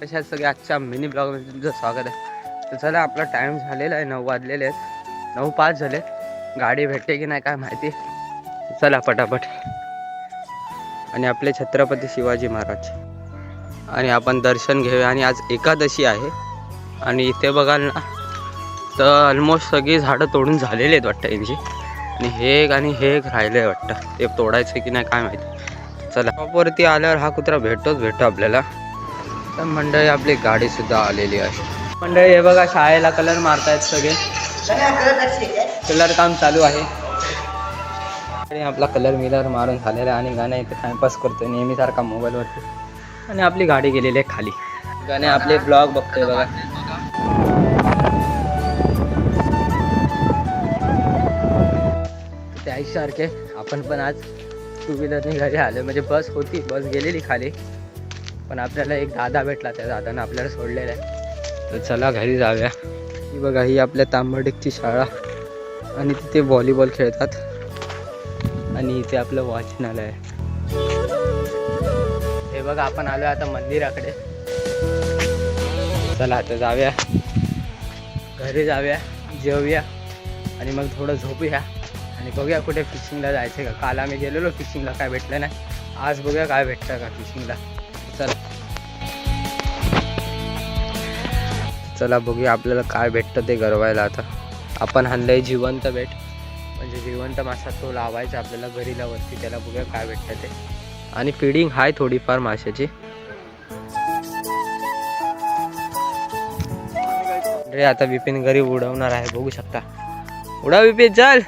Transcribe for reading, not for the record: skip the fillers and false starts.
कशा सगळे आजच्या मिनी ब्लॉगमध्ये तुमचं स्वागत आहे. तर चला आपला टाइम झालेला आहे, 9 वाजलेले आहेत, 9:05 झाले. गाडी भेटते की नाही काय माहिती. चला पटापट. आणि आपले छत्रपती शिवाजी महाराज आणि आपण दर्शन घेऊया. आणि आज एकादशी आहे आणि इथे बघाल ना तर ऑलमोस्ट सगळी झाडं तोडून झालेली आहेत वाटतं यांची. आणि हे एक राहिलं आहे वाटतं, ते तोडायचं की नाही काय माहिती. चला टॉपवरती आल्यावर हा कुत्रा भेटतो आपल्याला. तर मंडळी आपली गाडी सुद्धा आलेली आहे. मंडळी हे बघा शाळेला कलर मारतायत सगळे, कलर काम चालू आहे. आणि आपला कलर मिलर मारून झालेला आहे आणि गाणं इथे टाइमपास करतोय नेहमीसारखा मोबाईलवरती. आणि आपली गाडी गेलेली आहे खाली. गाणे आपले ब्लॉग बघतोय बघा. ते आईसारखे आपण पण आज 2 व्हीलरने घरी आलो. म्हणजे बस होती, बस गेलेली खाली, पण आपल्याला एक दादा भेटला, त्या दादानं आपल्याला सोडलेलं आहे. तर चला घरी जाऊया. ही बघा ही आपल्या तांबडेची शाळा आणि तिथे व्हॉलीबॉल खेळतात. आणि इथे आपलं वाचनालय आहे. हे बघा आपण आलो आता मंदिराकडे. चला आता जाऊया घरी, जाऊया जेवूया आणि मग थोडं झोपूया आणि बघूया कुठे फिशिंगला जायचं का. काल आम्ही गेलेलो फिशिंगला, काय भेटलं नाही. आज बघूया काय भेटतं का फिशिंगला. चला बघूया आपल्याला काय भेटतं ते गरवायला. आता आपण आणलंय जिवंत बेट, म्हणजे जिवंत मासा तो लावायचा आपल्याला घरीला वरती. त्याला बघूया काय भेटतं ते. आणि फिडिंग हाय थोडीफार माशाची. रे आता विपिन घरी उडवणार आहे, बघू शकता. उडा विपिन, चल.